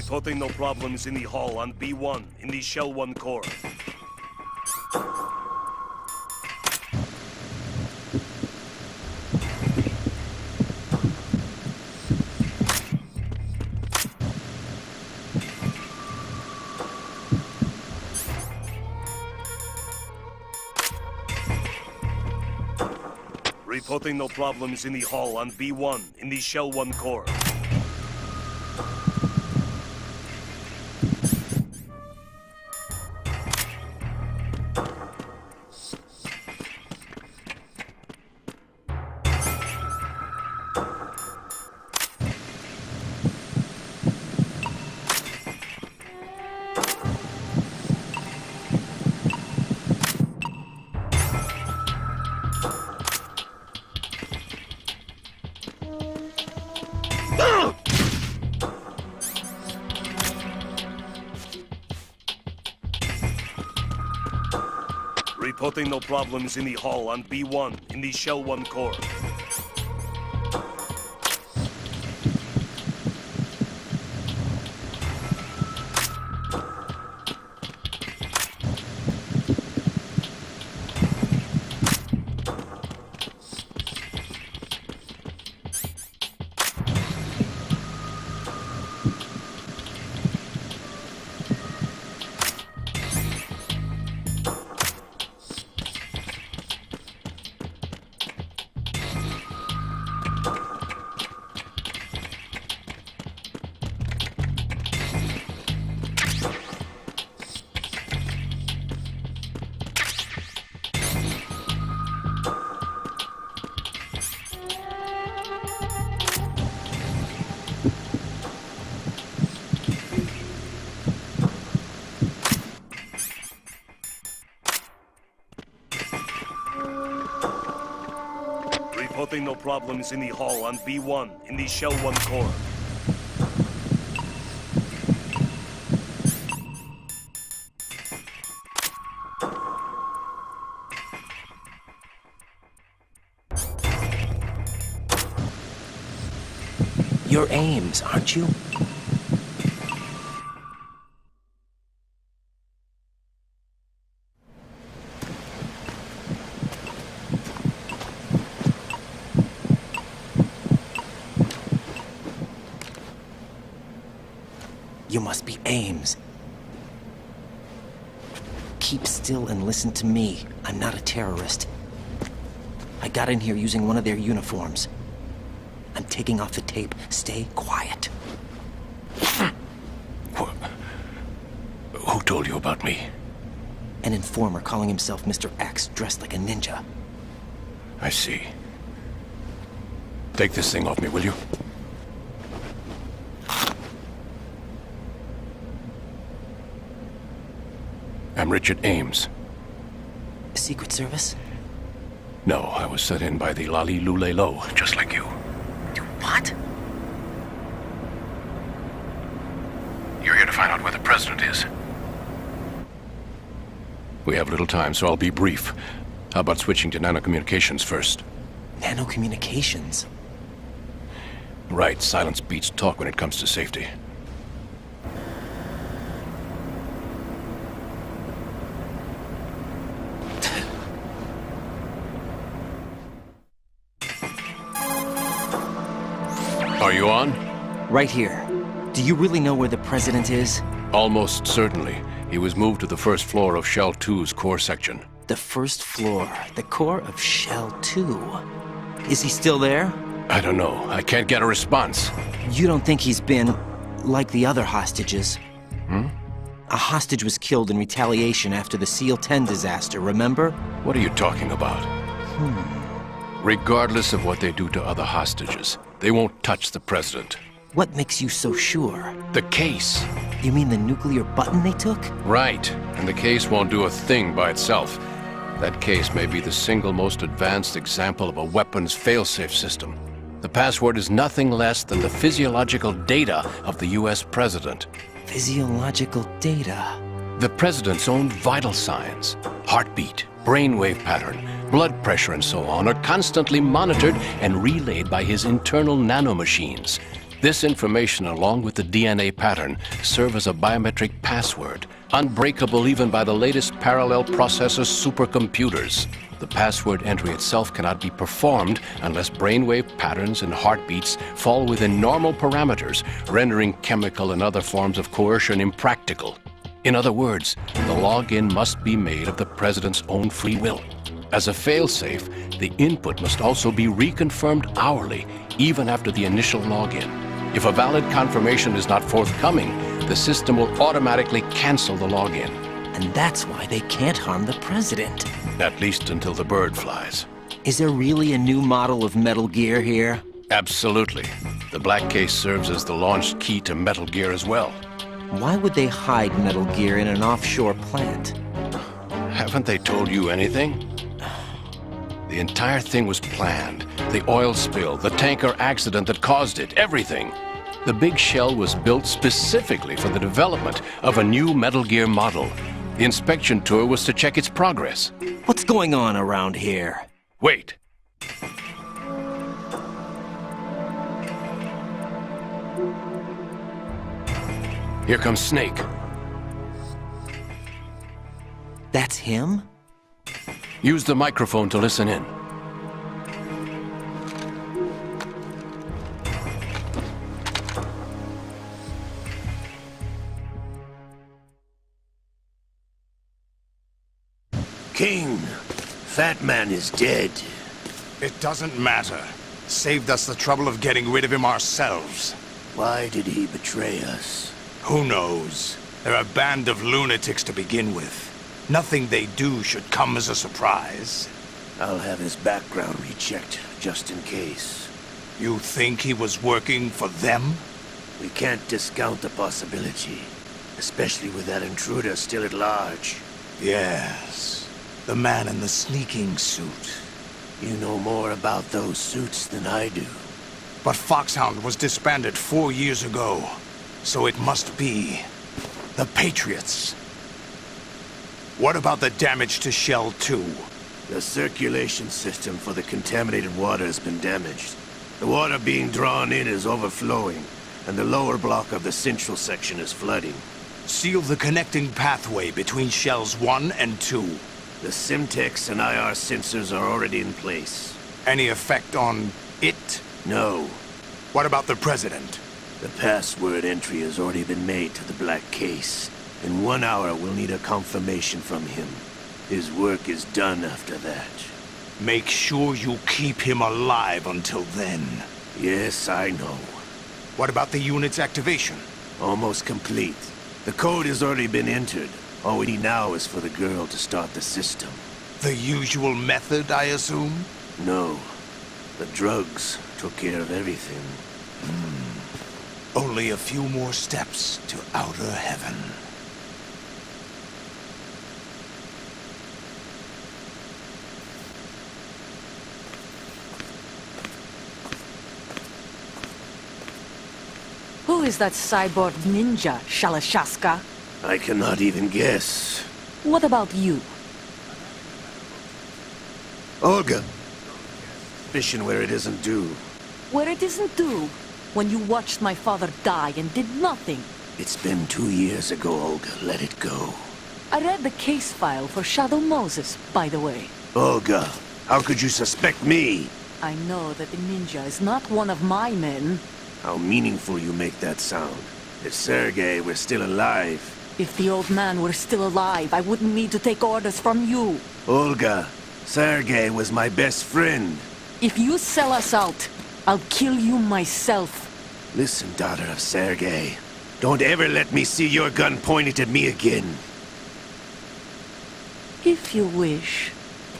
Reporting no problems in the hall on B1 in the Shell 1 core. Reporting no problems in the hall on B1 in the Shell 1 core. Reporting no problems in the hall on B1 in the Shell 1 core. Reporting no problems in the hall on B1 in the Shell 1 core. You're Ames, aren't you? You must be Ames. Keep still and listen to me. I'm not a terrorist. I got in here using one of their uniforms. I'm taking off the tape. Stay quiet. Who told you about me? An informer calling himself Mr. X, dressed like a ninja. I see. Take this thing off me, will you? I'm Richard Ames. Secret Service? No, I was set in by the Lali Lule Lo, just like you. What? You're here to find out where the president is. We have little time, so I'll be brief. How about switching to nanocommunications first? Nanocommunications? Right, silence beats talk when it comes to safety. Are you on? Right here. Do you really know where the president is? Almost certainly. He was moved to the first floor of Shell 2's core section. The first floor, the core of Shell 2. Is he still there? I don't know. I can't get a response. You don't think he's been like the other hostages? Hmm? A hostage was killed in retaliation after the SEAL 10 disaster, remember? What are you talking about? Regardless of what they do to other hostages, they won't touch the president. What makes you so sure? The case. You mean the nuclear button they took? Right. And the case won't do a thing by itself. That case may be the single most advanced example of a weapons failsafe system. The password is nothing less than the physiological data of the US president. Physiological data? The president's own vital signs, heartbeat, brainwave pattern, blood pressure and so on are constantly monitored and relayed by his internal nanomachines. This information, along with the DNA pattern, serve as a biometric password, unbreakable even by the latest parallel processor supercomputers. The password entry itself cannot be performed unless brainwave patterns and heartbeats fall within normal parameters, rendering chemical and other forms of coercion impractical. In other words, the login must be made of the President's own free will. As a failsafe, the input must also be reconfirmed hourly, even after the initial login. If a valid confirmation is not forthcoming, the system will automatically cancel the login. And that's why they can't harm the President. At least until the bird flies. Is there really a new model of Metal Gear here? Absolutely. The black case serves as the launch key to Metal Gear as well. Why would they hide Metal Gear in an offshore plant? Haven't they told you anything? The entire thing was planned. The oil spill, the tanker accident that caused it, everything. The big shell was built specifically for the development of a new Metal Gear model. The inspection tour was to check its progress. What's going on around here? Wait. Here comes Snake. That's him? Use the microphone to listen in. King, Fat Man is dead. It doesn't matter. Saved us the trouble of getting rid of him ourselves. Why did he betray us? Who knows? They're a band of lunatics to begin with. Nothing they do should come as a surprise. I'll have his background rechecked, just in case. You think he was working for them? We can't discount the possibility, especially with that intruder still at large. Yes. The man in the sneaking suit. You know more about those suits than I do. But Foxhound was disbanded 4 years ago. So it must be the Patriots. What about the damage to Shell 2? The circulation system for the contaminated water has been damaged. The water being drawn in is overflowing, and the lower block of the central section is flooding. Seal the connecting pathway between Shells 1 and 2. The Simtex and IR sensors are already in place. Any effect on it? No. What about the President? The password entry has already been made to the black case. In 1 hour, we'll need a confirmation from him. His work is done after that. Make sure you keep him alive until then. Yes, I know. What about the unit's activation? Almost complete. The code has already been entered. All we need now is for the girl to start the system. The usual method, I assume? No. The drugs took care of everything. Only a few more steps to outer heaven. Who is that cyborg ninja, Shalashaska? I cannot even guess. What about you? Olga. Fishing where it isn't due. Where it isn't due? When you watched my father die and did nothing. It's been 2 years ago, Olga. Let it go. I read the case file for Shadow Moses, by the way. Olga, how could you suspect me? I know that the ninja is not one of my men. How meaningful you make that sound. If Sergei were still alive... If the old man were still alive, I wouldn't need to take orders from you. Olga, Sergei was my best friend. If you sell us out, I'll kill you myself. Listen, daughter of Sergei. Don't ever let me see your gun pointed at me again. If you wish,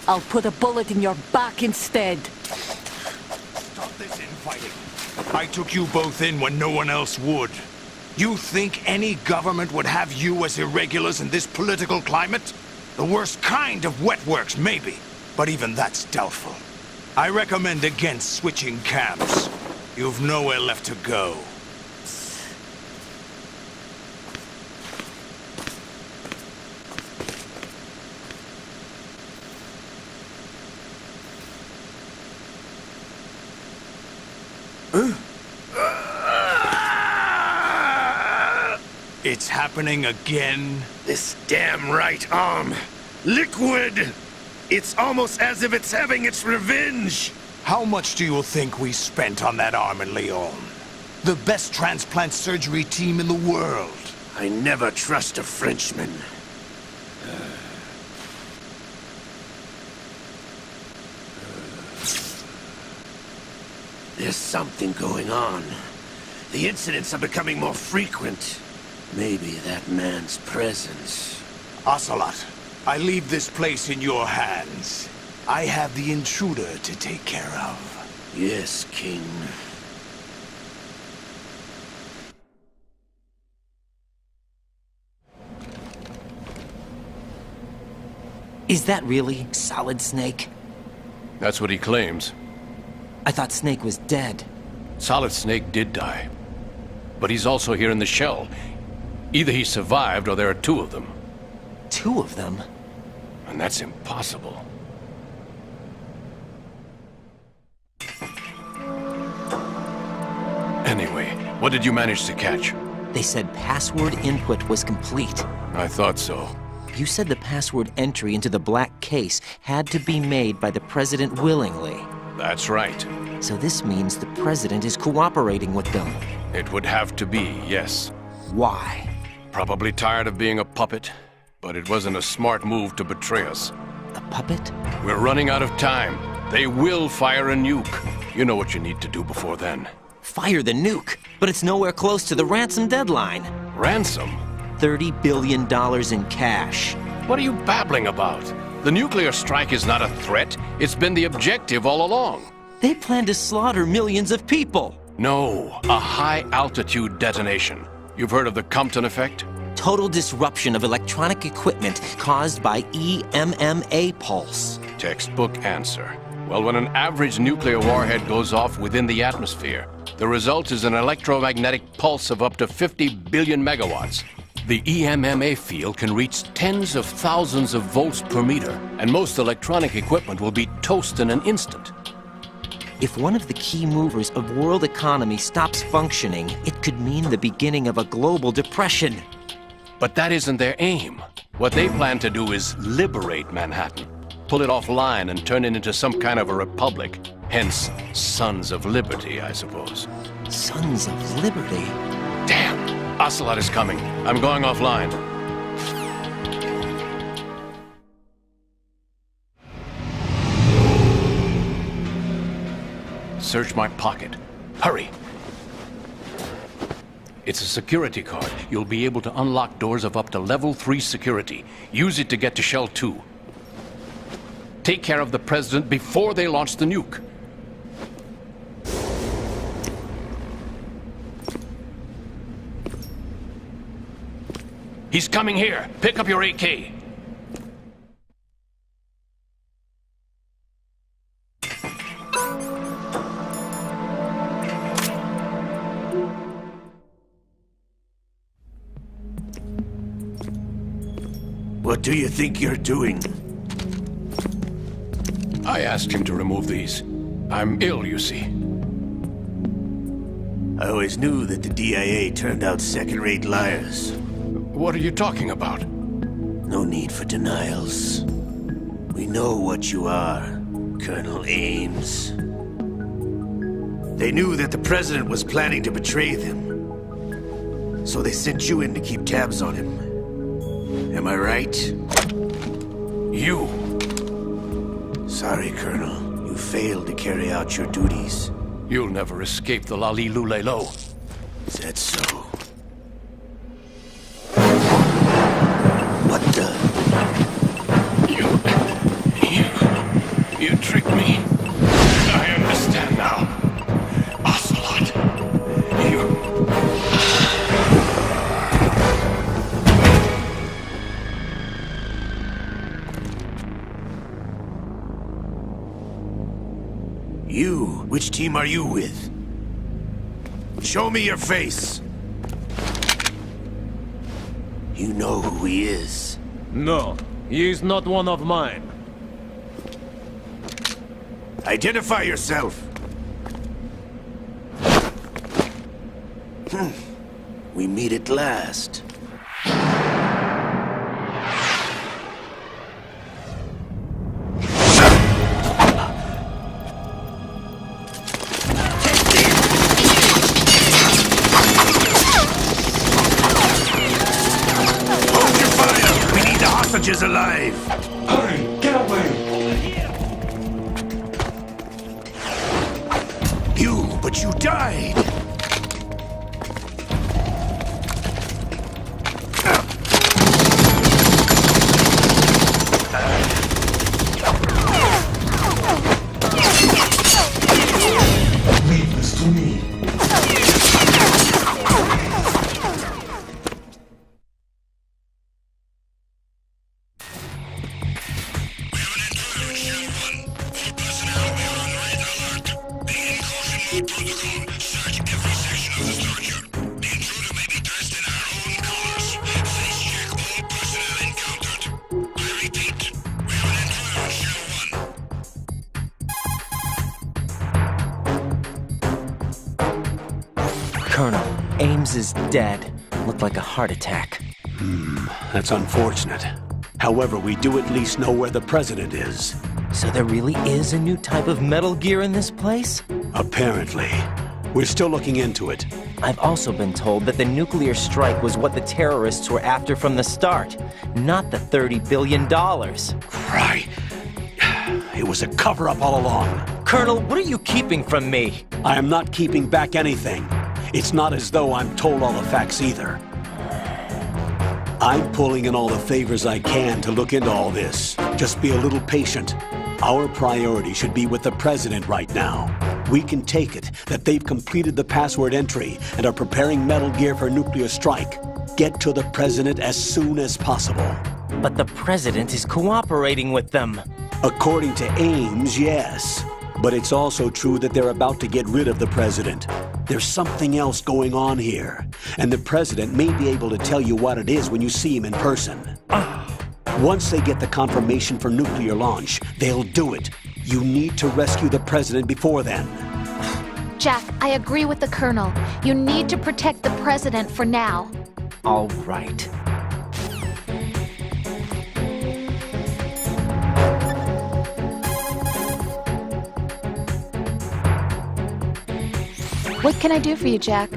I'll put a bullet in your back instead. Stop this infighting. I took you both in when no one else would. You think any government would have you as irregulars in this political climate? The worst kind of wet works, maybe. But even that's doubtful. I recommend against switching camps. You've nowhere left to go. It's happening again? This damn right arm. Liquid! It's almost as if it's having its revenge! How much do you think we spent on that arm in Lyon? The best transplant surgery team in the world. I never trust a Frenchman. There's something going on. The incidents are becoming more frequent. Maybe that man's presence. Ocelot, I leave this place in your hands. I have the intruder to take care of. Yes, King. Is that really Solid Snake? That's what he claims. I thought Snake was dead. Solid Snake did die. But he's also here in the shell. Either he survived or there are two of them. Two of them? And that's impossible. Anyway, what did you manage to catch? They said password input was complete. I thought so. You said the password entry into the black case had to be made by the President willingly. That's right. So this means the President is cooperating with them. It would have to be, yes. Why? Probably tired of being a puppet, but it wasn't a smart move to betray us. A puppet? We're running out of time. They will fire a nuke. You know what you need to do before then. Fire the nuke, but it's nowhere close to the ransom deadline. Ransom? $30 billion in cash. What are you babbling about? The nuclear strike is not a threat. It's been the objective all along. They plan to slaughter millions of people. No, a high-altitude detonation. You've heard of the Compton effect? Total disruption of electronic equipment caused by EMMA pulse. Textbook answer. Well, when an average nuclear warhead goes off within the atmosphere, the result is an electromagnetic pulse of up to 50 billion megawatts. The EMMA field can reach tens of thousands of volts per meter, and most electronic equipment will be toast in an instant. If one of the key movers of world economy stops functioning, it could mean the beginning of a global depression. But that isn't their aim. What they plan to do is liberate Manhattan, pull it offline and turn it into some kind of a republic. Hence, Sons of Liberty, I suppose. Sons of Liberty? Damn! Ocelot is coming. I'm going offline. Search my pocket. Hurry! It's a security card. You'll be able to unlock doors of up to level 3 security. Use it to get to Shell 2. Take care of the President before they launch the nuke. He's coming here. Pick up your AK. What do you think you're doing? I asked him to remove these. I'm ill, you see. I always knew that the DIA turned out second-rate liars. What are you talking about? No need for denials. We know what you are, Colonel Ames. They knew that the President was planning to betray them. So they sent you in to keep tabs on him. Am I right? You! Sorry, Colonel. You failed to carry out your duties. You'll never escape the Lali-Lulelo. Is that so? What the? You tricked me. I understand now. Ocelot. You? Which team are you with? Show me your face. You know who he is. No, he is not one of mine. Identify yourself. We meet at last. hostages alive! Hurry! Get away! But you died! Leave this to me. Colonel, Ames is dead. Looked like a heart attack. That's unfortunate. However, we do at least know where the president is. So there really is a new type of Metal Gear in this place? Apparently. We're still looking into it. I've also been told that the nuclear strike was what the terrorists were after from the start, not the $30 billion. Right. It was a cover-up all along. Colonel, what are you keeping from me? I am not keeping back anything. It's not as though I'm told all the facts either. I'm pulling in all the favors I can to look into all this. Just be a little patient. Our priority should be with the president right now. We can take it that they've completed the password entry and are preparing Metal Gear for nuclear strike. Get to the president as soon as possible. But the president is cooperating with them. According to Ames, yes. But it's also true that they're about to get rid of the president. There's something else going on here, and the president may be able to tell you what it is when you see him in person. Once they get the confirmation for nuclear launch, they'll do it. You need to rescue the president before then. Jack, I agree with the Colonel. You need to protect the president for now. All right. What can I do for you, Jack?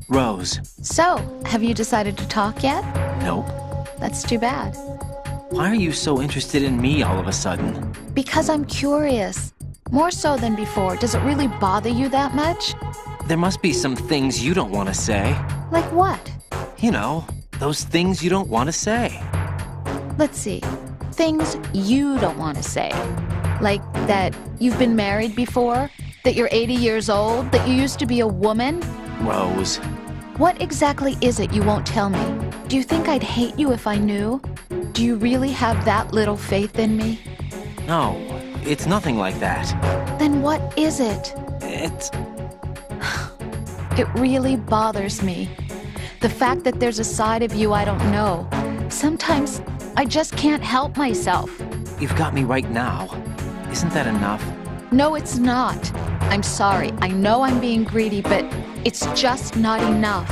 Rose. So, have you decided to talk yet? Nope. That's too bad. Why are you so interested in me all of a sudden? Because I'm curious. More so than before. Does it really bother you that much? There must be some things you don't want to say. Like what? You know, those things you don't want to say. Let's see. Things you don't want to say. Like that you've been married before? That you're 80 years old? That you used to be a woman? Rose. What exactly is it you won't tell me? Do you think I'd hate you if I knew? Do you really have that little faith in me? No, it's nothing like that. Then what is it? It really bothers me. The fact that there's a side of you I don't know. Sometimes I just can't help myself. You've got me right now. Isn't that enough? No, it's not. I'm sorry. I know I'm being greedy, but it's just not enough.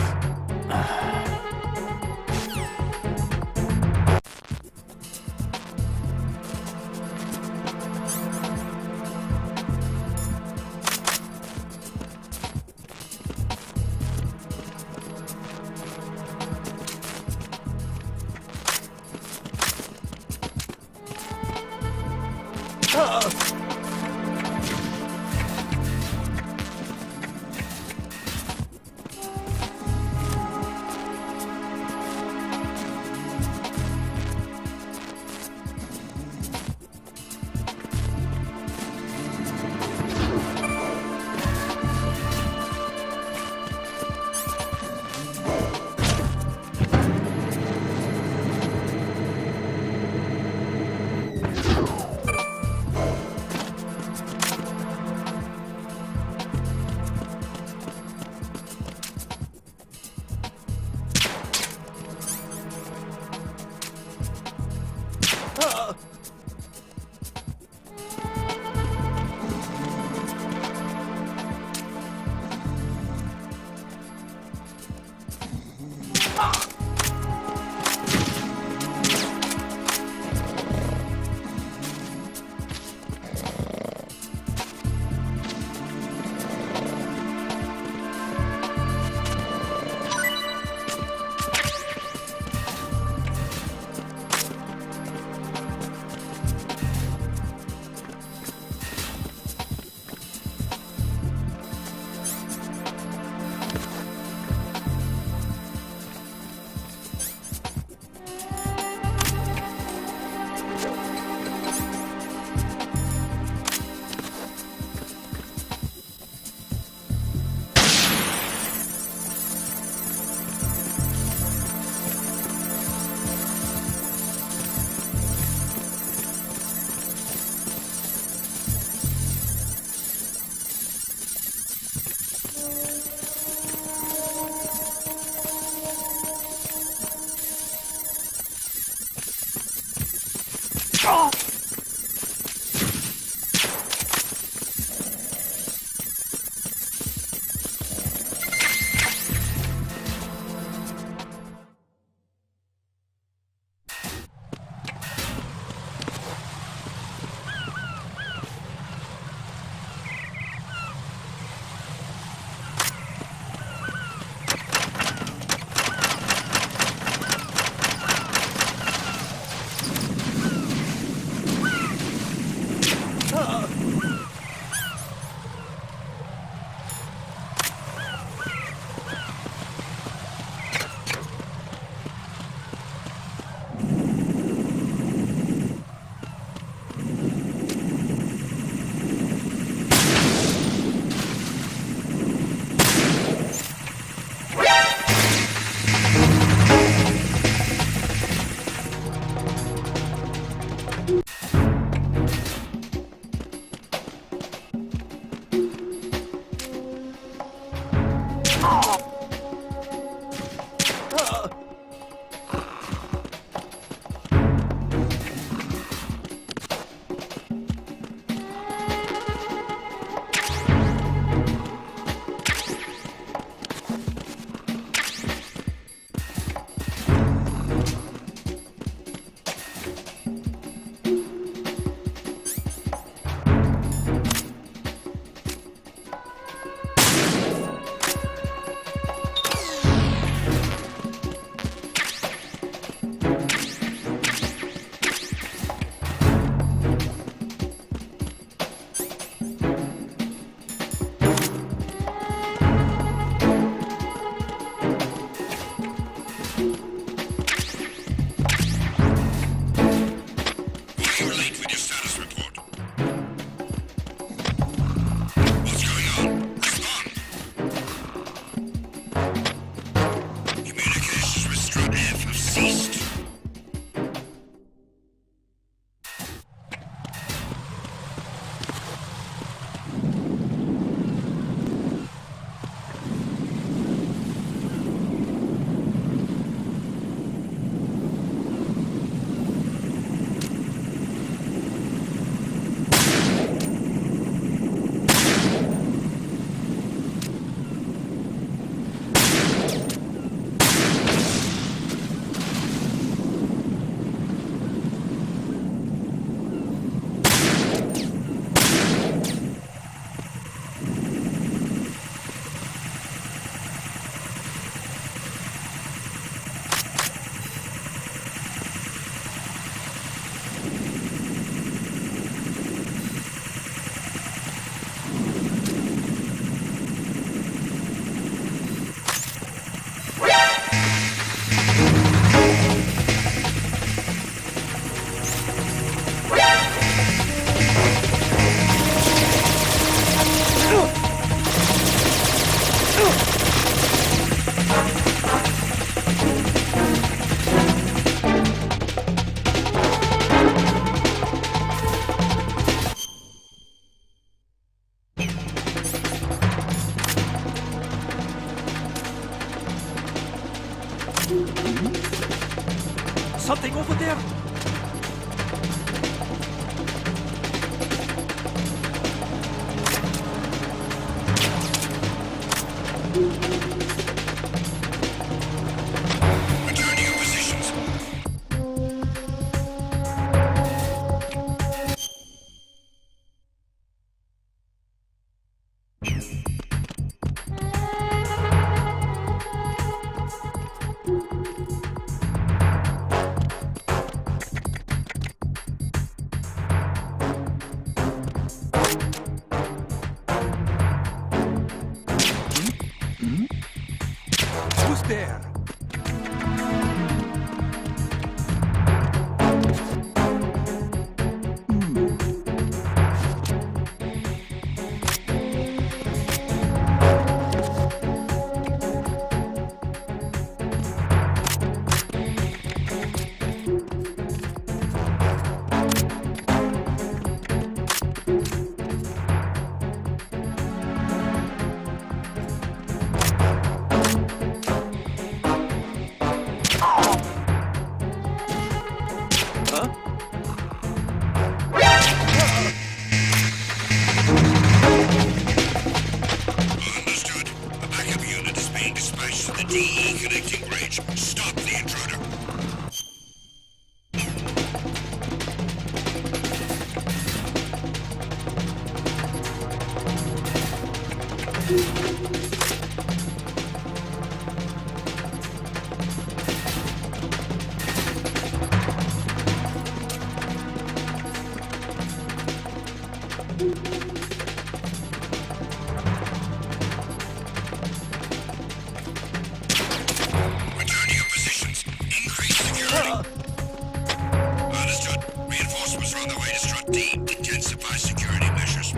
Return to your positions. Increase security. Understood. Reinforcements are on their way to Strut D. Intensify security measures.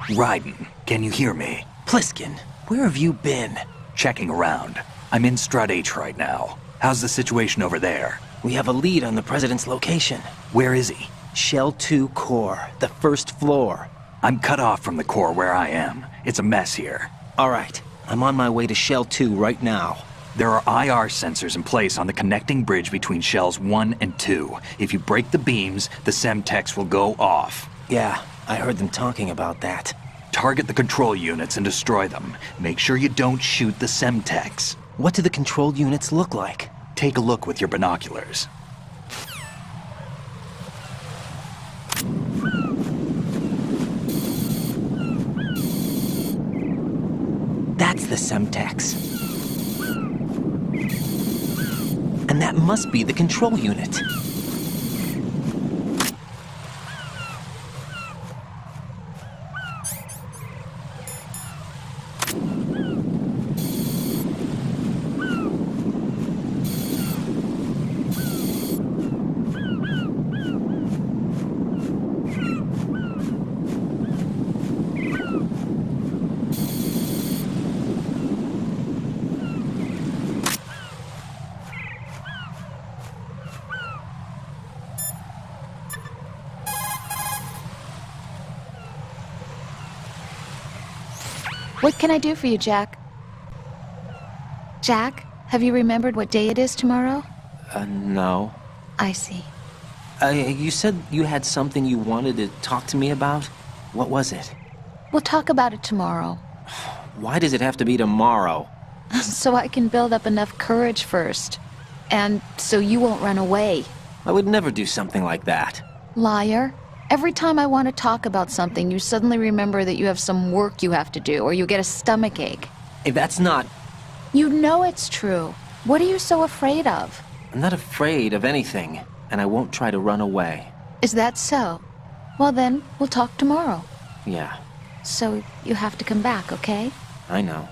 Raiden, can you hear me? Pliskin, where have you been? Checking around. I'm in Strut H right now. How's the situation over there? We have a lead on the President's location. Where is he? Shell 2 core, the first floor. I'm cut off from the core where I am. It's a mess here. All right, I'm on my way to Shell 2 right now. There are IR sensors in place on the connecting bridge between Shells 1 and 2. If you break the beams, the Semtex will go off. Yeah, I heard them talking about that. Target the control units and destroy them. Make sure you don't shoot the Semtex. What do the control units look like? Take a look with your binoculars. That's the Semtex. And that must be the control unit. What can I do for you, Jack? Jack, have you remembered what day it is tomorrow? No. I see. You said you had something you wanted to talk to me about? What was it? We'll talk about it tomorrow. Why does it have to be tomorrow? So I can build up enough courage first. And so you won't run away. I would never do something like that. Liar. Every time I want to talk about something, you suddenly remember that you have some work you have to do, or you get a stomachache. If that's not... You know it's true. What are you so afraid of? I'm not afraid of anything, and I won't try to run away. Is that so? Well then, we'll talk tomorrow. Yeah, So you have to come back, okay? I know.